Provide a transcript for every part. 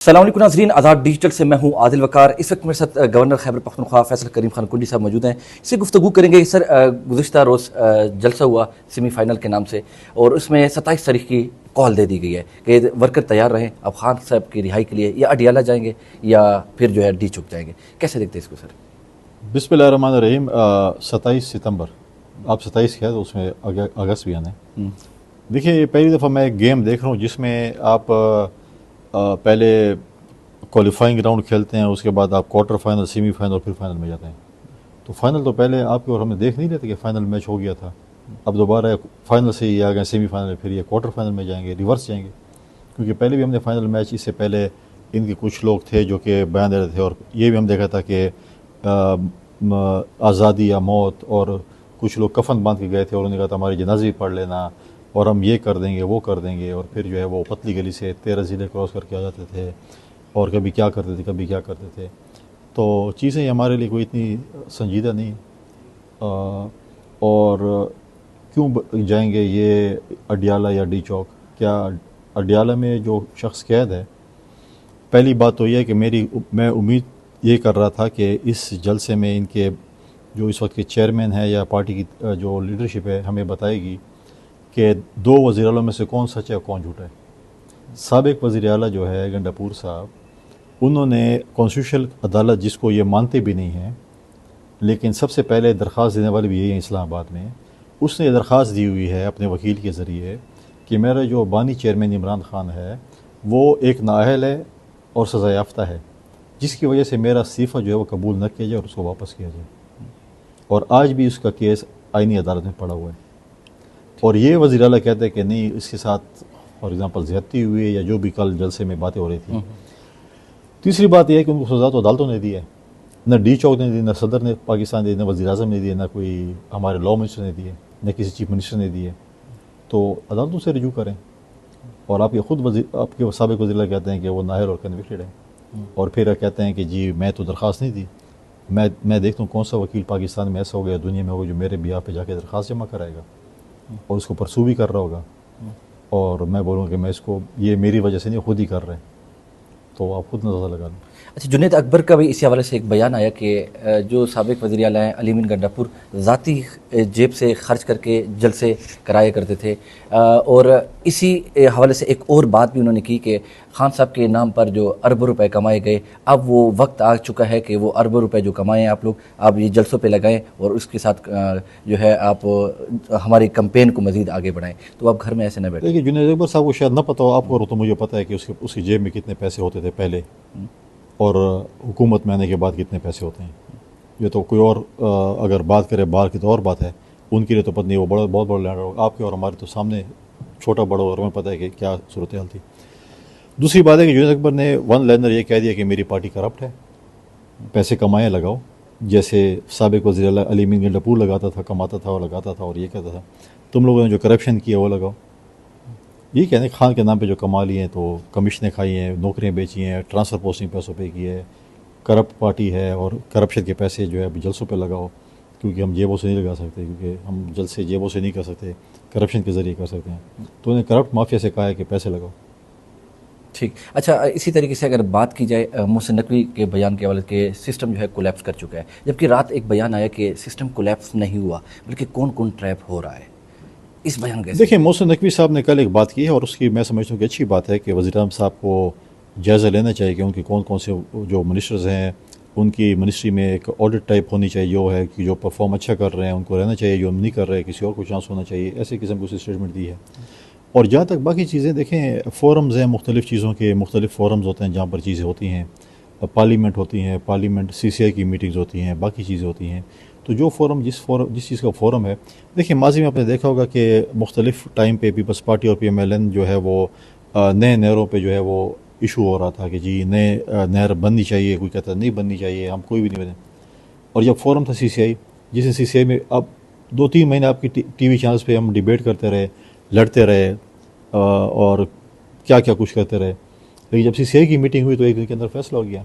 السلام علیکم ناظرین، آزاد ڈیجیٹل سے میں ہوں عادل وقار۔ اس وقت میرے ساتھ گورنر خیبر پختونخوا فیصل کریم خان کنڈی صاحب موجود ہیں۔ اس سے گفتگو کریں گے۔ سر، گزشتہ روز جلسہ ہوا سیمی فائنل کے نام سے، اور اس میں 27 تاریخ کی کال دے دی گئی ہے کہ ورکر تیار رہیں اب خان صاحب کی رہائی کے لیے، یا اڈیالہ جائیں گے یا پھر جو ہے ڈی چک جائیں گے۔ کیسے دیکھتے ہیں اس کو سر؟ بسم اللہ الرحمن الرحیم۔ 27 ستمبر، آپ 27 کیا تو اس میں اگست بھی آنا ہے۔ دیکھیے، یہ پہلی دفعہ میں ایک گیم دیکھ رہا ہوں جس میں آپ پہلے کوالیفائنگ راؤنڈ کھیلتے ہیں، اس کے بعد آپ کوارٹر فائنل، سیمی فائنل اور پھر فائنل میں جاتے ہیں۔ تو فائنل تو پہلے آپ کے اور ہمیں دیکھ نہیں رہتے کہ فائنل میچ ہو گیا تھا، اب دوبارہ فائنل سے ہی آ گئے سیمی فائنل، پھر یہ کوارٹر فائنل میں جائیں گے، ریورس جائیں گے۔ کیونکہ پہلے بھی ہم نے فائنل میچ اس سے پہلے ان کے کچھ لوگ تھے جو کہ بیان دے رہے تھے، اور یہ بھی ہم دیکھا تھا کہ آزادی یا موت، اور کچھ لوگ کفن باندھ کے گئے تھے اور انہوں نے کہا تھا ہماری جنازے بھی پڑھ لینا اور ہم یہ کر دیں گے وہ کر دیں گے، اور پھر جو ہے وہ پتلی گلی سے 13 ضلع کراس کر کے آ جاتے تھے، اور کبھی کیا کرتے تھے کبھی کیا کرتے تھے۔ تو چیزیں ہمارے لیے کوئی اتنی سنجیدہ نہیں، اور کیوں جائیں گے یہ اڈیالہ یا ڈی چوک؟ کیا اڈیالہ میں جو شخص قید ہے، پہلی بات تو یہ ہے کہ میں امید یہ کر رہا تھا کہ اس جلسے میں ان کے جو اس وقت کے چیئرمین ہے یا پارٹی کی جو لیڈرشپ ہے ہمیں بتائے گی کہ 2 وزیر اعلیٰ میں سے کون سچ ہے اور کون جھوٹا ہے۔ سابق وزیر اعلیٰ جو ہے گنڈاپور صاحب، انہوں نے کانسٹیٹیوشنل عدالت، جس کو یہ مانتے بھی نہیں ہیں لیکن سب سے پہلے درخواست دینے والے بھی یہی ہیں اسلام آباد میں، اس نے یہ درخواست دی ہوئی ہے اپنے وکیل کے ذریعے کہ میرا جو بانی چیئرمین عمران خان ہے وہ ایک نااہل ہے اور سزا یافتہ ہے، جس کی وجہ سے میرا استعفیٰ جو ہے وہ قبول نہ کیا جائے اور اس کو واپس کیا جائے، اور آج بھی اس کا کیس آئینی عدالت میں پڑا ہوا ہے۔ اور یہ وزیر اعلیٰ کہتے ہیں کہ نہیں، اس کے ساتھ فار ایگزامپل زیادتی ہوئی ہے یا جو بھی کل جلسے میں باتیں ہو رہی تھیں۔ تیسری بات یہ ہے کہ ان کو سزا تو عدالتوں نے دی ہے، نہ ڈی چوک نے دی، نہ صدر نے پاکستان دی، نہ وزیر اعظم نے دی، نہ کوئی ہمارے لاء منسٹر نے دی ہے، نہ کسی چیف منسٹر نے دی ہے۔ تو عدالتوں سے رجوع کریں۔ اور آپ کے خود آپ کے سابق وزیر اعلیٰ کہتے ہیں کہ وہ نااہل اور کنوکٹڈ ہے، اور پھر کہتے ہیں کہ جی میں تو درخواست نہیں دی۔ میں دیکھتا ہوں کون سا وکیل پاکستان میں ایسا ہوگا، دنیا میں ہوگا، جو میرے بیاہ پہ جا کے درخواست جمع کرائے گا اور اس کو پرسو بھی کر رہا ہوگا، اور میں بولوں کہ میں اس کو، یہ میری وجہ سے نہیں، خود ہی کر رہے ہیں۔ تو آپ خود نظر لگا لیں۔ اچھا، جنید اکبر کا بھی اسی حوالے سے ایک بیان آیا کہ جو سابق وزیر اعلیٰ ہیں علی امین گنڈاپور ذاتی جیب سے خرچ کر کے جلسے کرایا کرتے تھے، اور اسی حوالے سے ایک اور بات بھی انہوں نے کی کہ خان صاحب کے نام پر جو اربوں روپے کمائے گئے، اب وہ وقت آ چکا ہے کہ وہ اربوں روپے جو کمائیں آپ لوگ، آپ یہ جلسوں پہ لگائیں اور اس کے ساتھ جو ہے آپ ہماری کمپین کو مزید آگے بڑھائیں، تو آپ گھر میں ایسے نہ بیٹھیں۔ دیکھیے، جنید اکبر صاحب کو شاید نہ پتہ ہو، آپ کو تو مجھے پتہ ہے کہ اس کی جیب میں کتنے پیسے ہوتے تھے پہلے، اور حکومت میں آنے کے بعد کتنے پیسے ہوتے ہیں۔ یہ تو کوئی اور اگر بات کرے باہر کی تو اور بات ہے، ان کے لیے تو پتہ نہیں، وہ بہت بڑا لینڈر ہوگا، آپ کے اور ہمارے تو سامنے چھوٹا بڑا، اور ہمیں پتہ ہے کہ کیا صورتحال تھی۔ دوسری بات ہے کہ جنید اکبر نے ون لائنر یہ کہہ دیا کہ میری پارٹی کرپٹ ہے، پیسے کمائیں لگاؤ، جیسے سابق وزیر اعلیٰ علی امین گنڈاپور لگاتا تھا، کماتا تھا اور لگاتا تھا، اور یہ کہتا تھا تم لوگوں نے جو کرپشن کیا وہ لگاؤ۔ یہ کہنے خان کے نام پہ جو کما لی ہیں، تو کمیشنیں کھائی ہیں، نوکریاں بیچی ہیں، ٹرانسفر پوسٹنگ پیسوں پہ کی ہے، کرپٹ پارٹی ہے، اور کرپشن کے پیسے جو ہے جلسوں پہ لگاؤ، کیونکہ ہم جیبوں سے نہیں لگا سکتے، کیونکہ ہم جلسے جیبوں سے نہیں کر سکتے، کرپشن کے ذریعے کر سکتے ہیں۔ تو انہیں کرپٹ مافیا سے کہا ہے کہ پیسے لگاؤ۔ ٹھیک، اچھا، اسی طریقے سے اگر بات کی جائے محسن نقوی کے بیان کے حوالے کے سسٹم جو ہے کولیپس کر چکا ہے، جبکہ رات ایک بیان آیا کہ سسٹم کولیپس نہیں ہوا بلکہ کون ٹریپ ہو رہا ہے، اس بیان کیسے؟ دیکھیں، محسن نقوی صاحب نے کل ایک بات کی ہے، اور اس کی میں سمجھتا ہوں کہ اچھی بات ہے کہ وزیر اعظم صاحب کو جائزہ لینا چاہیے کہ ان کے کون سے جو منسٹرز ہیں، ان کی منسٹری میں ایک آڈٹ ٹائپ ہونی چاہیے، جو ہے کہ جو پرفارم اچھا کر رہے ہیں ان کو رہنا چاہیے، جو ہم نہیں کر رہے کسی اور کو چانس ہونا چاہیے، ایسے قسم کی اسٹیٹمنٹ دی ہے۔ اور جہاں تک باقی چیزیں، دیکھیں فورمز ہیں، مختلف چیزوں کے مختلف فورمز ہوتے ہیں جہاں پر چیزیں ہوتی ہیں، پارلیمنٹ ہوتی ہیں، پارلیمنٹ CCI کی میٹنگز ہوتی ہیں، باقی چیزیں ہوتی ہیں۔ تو جو جس چیز کا فورم ہے، دیکھیں ماضی میں آپ نے دیکھا ہوگا کہ مختلف ٹائم پہ پیپلز پارٹی اور PMLN جو ہے وہ نئے نہروں پہ جو ہے وہ ایشو ہو رہا تھا کہ جی نئے نہر بننی چاہیے، کوئی کہتا ہے نہیں بننی چاہیے، ہم کوئی بھی نہیں بنے۔ اور جب فورم تھا CCI، جسے CCI میں اب 2-3 مہینے آپ کی ٹی وی چینلز پہ ہم ڈیبیٹ کرتے رہے، لڑتے رہے، اور کیا کچھ کرتے رہے، لیکن جب CCI کی میٹنگ ہوئی تو ایک دن کے اندر فیصلہ ہو گیا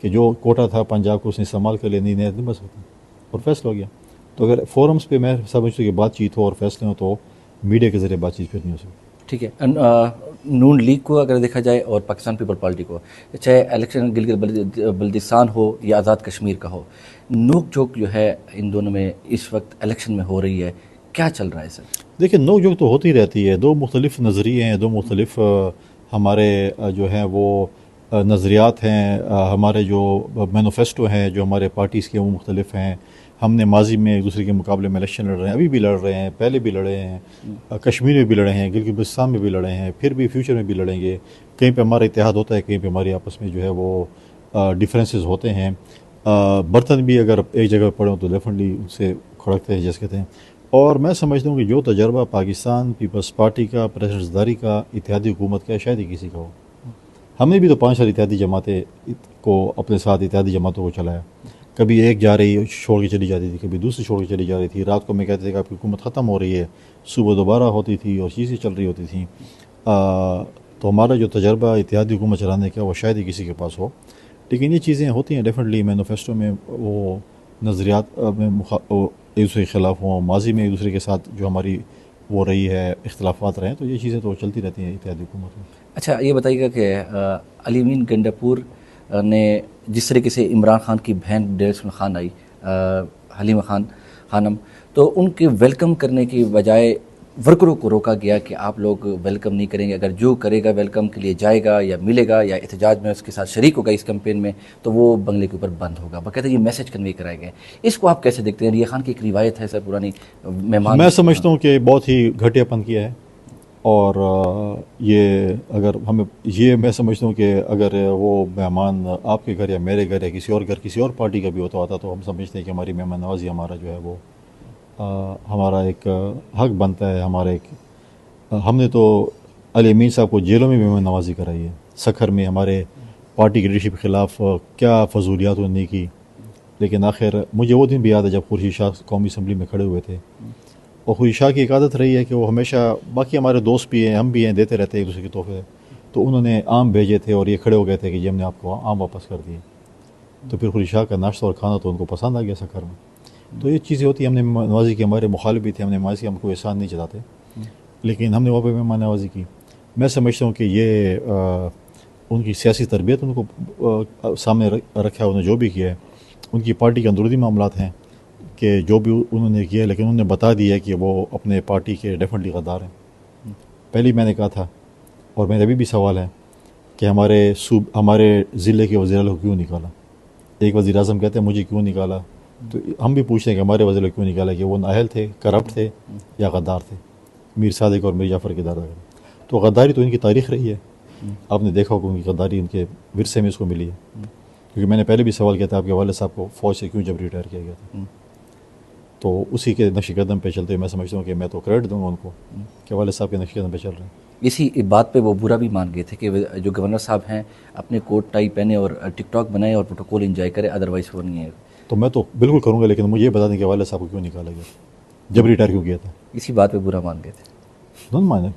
کہ جو کوٹا تھا پنجاب کو اس نے استعمال کر لیا، نہیں نہر نہیں بن سکتی، اور فیصلہ ہو گیا۔ تو اگر فورمز پہ میں سمجھتا ہوں کہ بات چیت ہو اور فیصلے ہوں تو میڈیا کے ذریعے بات چیت پھر نہیں ہو سکتی۔ ٹھیک ہے، نون لیگ کو اگر دیکھا جائے اور پاکستان پیپل پارٹی کو، چاہے الیکشن گلگت بلتستان ہو یا آزاد کشمیر کا ہو، نوک جھوک جو ہے ان دونوں میں اس وقت الیکشن میں ہو رہی ہے، کیا چل رہا ہے سر؟ دیکھیں نوک جھوک تو ہوتی رہتی ہے، دو مختلف نظریے ہیں، دو مختلف ہمارے جو ہیں وہ نظریات ہیں، ہمارے جو مینوفیسٹو ہیں جو ہمارے پارٹیز کے وہ مختلف ہیں. ہم نے ماضی میں ایک دوسرے کے مقابلے میں الیکشن لڑ رہے ہیں، ابھی بھی لڑ رہے ہیں، پہلے بھی لڑے ہیں، کشمیر میں بھی لڑے ہیں، گلگت بلتستان میں بھی لڑے ہیں، پھر بھی فیوچر میں بھی لڑیں گے. کہیں پہ ہمارا اتحاد ہوتا ہے، کہیں پہ ہماری آپس میں جو ہے وہ ڈیفرنسز ہوتے ہیں. برتن بھی اگر ایک جگہ پڑے ہوں تو ڈیفینیٹلی ان سے کھڑکتے ہیں جیسے کہتے ہیں. اور میں سمجھتا ہوں کہ جو تجربہ پاکستان پیپلز پارٹی کا، پریزیڈنٹ زرداری کا اتحادی حکومت کا شاید ہی کسی کا ہو. ہم نے بھی تو 5 سال اتحادی جماعتیں کو اپنے ساتھ اتحادی جماعتوں کو چلایا. کبھی ایک جا رہی چھوڑ کے چلی جاتی تھی، کبھی دوسری چھوڑ کے چلی جا رہی تھی. رات کو میں کہتے تھے کہ آپ کی حکومت ختم ہو رہی ہے، صبح دوبارہ ہوتی تھی اور چیزیں چل رہی ہوتی تھیں. تو ہمارا جو تجربہ اتحادی حکومت چلانے کا وہ شاید ہی کسی کے پاس ہو. لیکن یہ چیزیں ہوتی ہیں ڈیفینیٹلی. مینوفیسٹو میں وہ نظریات میں ایک دوسرے کے خلاف ہوں، ماضی میں ایک دوسرے کے ساتھ جو ہماری وہ رہی ہے اختلافات رہے ہیں، تو یہ چیزیں تو چلتی رہتی ہیں اتحادی حکومت میں. اچھا یہ بتائیے گا کہ علی امین گنڈاپور نے جس طریقے سے عمران خان کی بہن ڈیرہ اسماعیل خان آئی، حلیمہ خانم، تو ان کے ویلکم کرنے کی بجائے ورکروں کو روکا گیا کہ آپ لوگ ویلکم نہیں کریں گے، اگر جو کرے گا ویلکم کے لیے جائے گا یا ملے گا یا احتجاج میں اس کے ساتھ شریک ہوگا اس کیمپین میں، تو وہ بنگلے کے اوپر بند ہوگا. باقاعدہ یہ میسج کنوے کرائے گئے. اس کو آپ کیسے دیکھتے ہیں؟ علی خان کی ایک روایت ہے سر پرانی مہمان. میں سمجھتا ہوں کہ بہت ہی گھٹیا پن کیا ہے. اور یہ اگر ہمیں یہ میں سمجھتا ہوں کہ اگر وہ مہمان آپ کے گھر یا میرے گھر یا کسی اور گھر کسی اور پارٹی کا بھی ہوتا تو ہم سمجھتے ہیں کہ ہماری مہمان نوازی ہمارا جو ہے وہ ہمارا ایک حق بنتا ہے. ہمارا ایک ہم نے تو علی امین صاحب کو جیلوں میں مہمان نوازی کرائی ہے. سکھر میں ہمارے پارٹی کی لیڈرشپ کے خلاف کیا فضولیات انہوں نے کی. لیکن آخر مجھے وہ دن بھی یاد ہے جب خورشید شاہ قومی اسمبلی میں کھڑے ہوئے تھے. اور خورشید شاہ کی ایک عادت رہی ہے کہ وہ ہمیشہ، باقی ہمارے دوست بھی ہیں، ہم بھی ہیں، دیتے رہتے ہیں ایک دوسرے کے تحفے. تو انہوں نے آم بھیجے تھے اور یہ کھڑے ہو گئے تھے کہ جی ہم نے آپ کو آم واپس کر دیے. تو پھر خورشید شاہ کا ناشتہ اور کھانا تو ان کو پسند آ گیا سکھر میں. تو یہ چیزیں ہوتی ہیں. ہم نے مہمان نوازی کی، ہمارے مخالف بھی تھے، ہم نے ماضی ہم کو احسان نہیں جتاتے، لیکن ہم نے وہاں پہ مہمان نوازی کی. میں سمجھتا ہوں کہ یہ ان کی سیاسی تربیت ان کو سامنے رکھا ہے، انہوں نے جو بھی کیا ہے. ان کی پارٹی کے اندرونی معاملات ہیں کہ جو بھی انہوں نے کیا، لیکن انہوں نے بتا دیا کہ وہ اپنے پارٹی کے ڈیفینیٹلی غدار ہیں. پہلے میں نے کہا تھا اور میرا ابھی بھی سوال ہے کہ ہمارے ضلع کے وزیر اعلیٰ کو کیوں نکالا. ایک وزیر اعظم کہتے ہیں مجھے کیوں نکالا، تو ہم بھی پوچھتے ہیں کہ ہمارے وزیر اعلیٰ کیوں نکالا، کہ وہ نااہل تھے، کرپٹ تھے یا غدار تھے. میر صادق اور میر جعفر کے دادا. تو غداری تو ان کی تاریخ رہی ہے. آپ نے دیکھا ہوگا ان کی غداری ان کے ورثے میں اس کو ملی ہے. کیونکہ میں نے پہلے بھی سوال کیا تھا آپ کے والد صاحب کو فوج سے کیوں جب ریٹائر کیا گیا تھا. تو اسی کے نقش قدم پہ چلتے ہوئے میں سمجھتا ہوں کہ میں تو کریڈٹ دوں گا ان کو کہ والد صاحب کے نقش قدم پہ چل رہے ہیں. اسی بات پہ وہ برا بھی مان گئے تھے کہ جو گورنر صاحب ہیں اپنے کوٹ ٹائی پہنے اور ٹک ٹاک بنائے اور پروٹوکول انجوائے کرے، ادروائز وہ نہیں ہے. تو میں تو بالکل کروں گا، لیکن مجھے یہ بتا دیں کہ والد صاحب کو کیوں نکالا گیا، جب ریٹائر کیوں کیا تھا. اسی بات پہ برا مان گئے تھے. دونوں مانے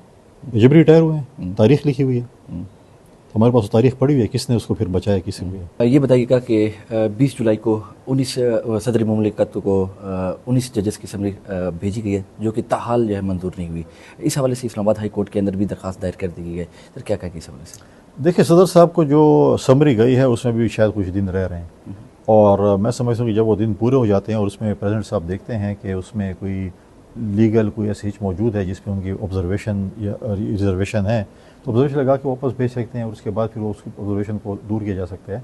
جب ریٹائر ہوئے ہیں، تاریخ لکھی ہوئی ہے. ہمارے پاس تاریخ پڑی ہوئی ہے، کس نے اس کو پھر بچایا، کس نے. یہ بتائیے گا کہ 20 جولائی کو 19 صدر مملکت کو 19 ججز کی سمری بھیجی گئی ہے جو کہ تاحال جو ہے منظور نہیں ہوئی. اس حوالے سے اسلام آباد ہائی کورٹ کے اندر بھی درخواست دائر کر دی گئی ہے. سر کیا کہیں گے اس حوالے سے؟ دیکھیں صدر صاحب کو جو سمری گئی ہے اس میں بھی شاید کچھ دن رہ رہے ہیں، اور میں سمجھتا ہوں کہ جب وہ دن پورے ہو جاتے ہیں اور اس میں پریزیڈنٹ صاحب دیکھتے ہیں کہ اس میں کوئی لیگل کوئی ایسی چیز موجود ہے جس پہ ان کی آبزرویشن یا ریزرویشن ہے، تو آبزرویشن لگا کے واپس بھیج سکتے ہیں اور اس کے بعد پھر اس کی آبزرویشن کو دور کیا جا سکتا ہے.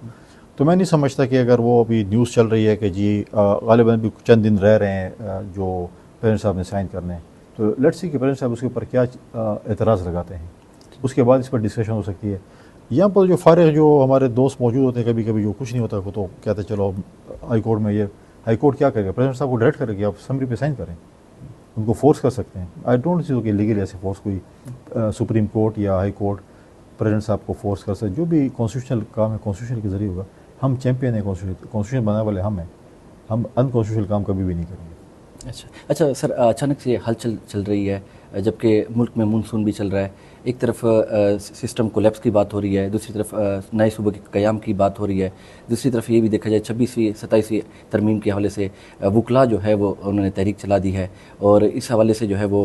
تو میں نہیں سمجھتا کہ اگر وہ ابھی نیوز چل رہی ہے کہ جی غالباً بھی چند دن رہ رہے ہیں جو پریزیڈنٹ صاحب نے سائن کرنے ہیں، تو لیٹس سی کہ پریزیڈنٹ صاحب اس کے اوپر کیا اعتراض لگاتے ہیں، اس کے بعد اس پر ڈسکشن ہو سکتی ہے. یہاں پر جو فارغ جو ہمارے دوست موجود ہوتے ہیں کبھی کبھی جو کچھ نہیں ہوتا تو کہتے ہیں چلو ہائی کورٹ میں، یہ ہائی کورٹ کیا کرے گا، پریزیڈنٹ صاحب کو ڈائریکٹ کرے گا، آپ سمری پہ سائن کریں، ان کو فورس کر سکتے ہیں. آئی ڈونٹ سی کہ لیگل ایسے فورس کوئی سپریم کورٹ یا ہائی کورٹ پریزیڈنٹ صاحب کو فورس کر سکتے. جو بھی کانسٹیٹیوشنل کام ہے کانسٹیٹیوشن کے ذریعے ہوگا. ہم چیمپئن ہیں کانسٹیٹیوشن بنانے والے ہم ہیں، ہم ان کانسٹیٹیوشنل کام کبھی بھی نہیں کریں گے. اچھا سر، اچانک سے ہلچل چل رہی ہے جبکہ ملک میں مونسون بھی چل رہا ہے. ایک طرف سسٹم کولیپس کی بات ہو رہی ہے, دوسری طرف نئے صوبے کے قیام کی بات ہو رہی ہے, دوسری طرف یہ بھی دیکھا جائے 26ویں 27ویں ترمیم کے حوالے سے وکلا جو ہے وہ انہوں نے تحریک چلا دی ہے, اور اس حوالے سے جو ہے وہ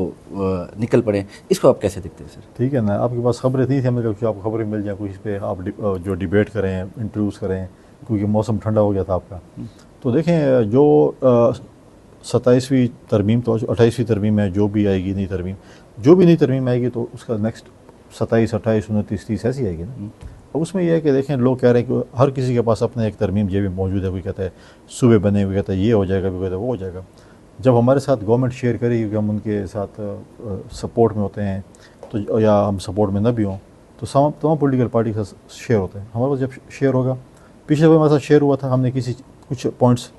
نکل پڑے. اس کو آپ کیسے دیکھتے ہیں سر؟ ٹھیک ہے نا, آپ کے پاس خبریں نہیں تھیں, ہم نے کہا کہ آپ کو خبریں مل جائیں, کوئی اس پہ آپ جو ڈیبیٹ کریں, انٹرویوز کریں, کیونکہ موسم ٹھنڈا ہو گیا تھا آپ کا. تو دیکھیں جو 27ویں ترمیم تو 28ویں ترمیم ہے, جو بھی آئے گی نئی ترمیم, جو بھی نئی ترمیم آئے گی تو اس کا نیکسٹ 27 28 29 30 ایسی آئے گی نا. اب اس میں یہ ہے کہ دیکھیں لوگ کہہ رہے ہیں کہ ہر کسی کے پاس اپنا ایک ترمیم جیب میں موجود ہے, کوئی کہتا ہے صوبے بنے, کوئی کہتا ہے یہ ہو جائے گا, کوئی کہتا ہے وہ ہو جائے گا. جب ہمارے ساتھ گورنمنٹ شیئر کرے گی کہ ہم ان کے ساتھ سپورٹ میں ہوتے ہیں تو, یا ہم سپورٹ میں نہ بھی ہوں, تو تمام پولیٹیکل پارٹی کے ساتھ شیئر ہوتے ہیں. ہمارے پاس جب شیئر ہوگا, پچھلے دفعہ ہمارے ساتھ شیئر ہوا تھا, ہم نے کچھ پوائنٹس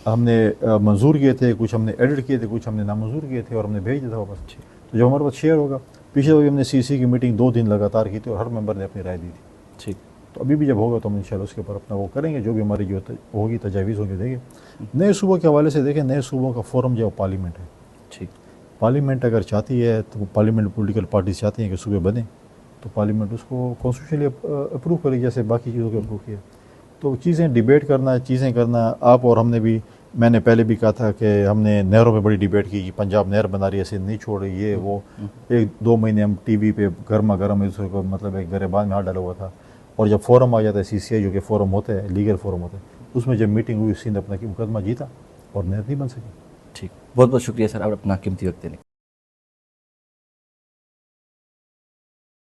ہم نے منظور کیے تھے, کچھ ہم نے ایڈٹ کیے تھے, کچھ ہم نے نامنظور کیے تھے اور ہم نے بھیج دیا تھا واپس. تو جب ہمارے پاس شیئر ہوگا, پچھلے دفعہ ہم نے سی کی میٹنگ 2 دن لگاتار کی تھی اور ہر ممبر نے اپنی رائے دی تھی. ٹھیک, تو ابھی بھی جب ہوگا تو ہم انشاءاللہ اس کے اوپر اپنا وہ کریں گے, جو بھی ہماری جو ہوگی تجاویز ہوگی دیں گے. نئے صوبوں کے حوالے سے دیکھیں, نئے صوبوں کا فورم جو ہے پارلیمنٹ ہے. ٹھیک, پارلیمنٹ اگر چاہتی ہے تو پارلیمنٹ پولیٹیکل پارٹیز چاہتی ہیں کہ صوبے بنیں, تو پارلیمنٹ اس کو کانسٹیٹیوشنلی اپروو کرے جیسے باقی چیزوں کو اپروو کیا. تو چیزیں ڈیبیٹ کرنا, چیزیں کرنا, آپ اور ہم نے بھی, میں نے پہلے بھی کہا تھا کہ ہم نے نہروں پہ بڑی ڈیبیٹ کی کہ پنجاب نہر بنا رہی ہے, ایسے نہیں چھوڑ رہی, یہ وہ. 1-2 مہینے ہم ٹی وی پہ گرما گرم اس کو مطلب ایک گریبان میں ہاتھ ڈالا ہوا تھا. اور جب فورم آ جاتا ہے CCI جو کہ فورم ہوتا ہے, لیگل فورم ہوتا ہے, اس میں جب میٹنگ ہوئی سندھ اپنا مقدمہ جیتا اور نہر نہیں بن سکی. ٹھیک, بہت بہت شکریہ سر آپ اپنا قیمتی وقت دینے.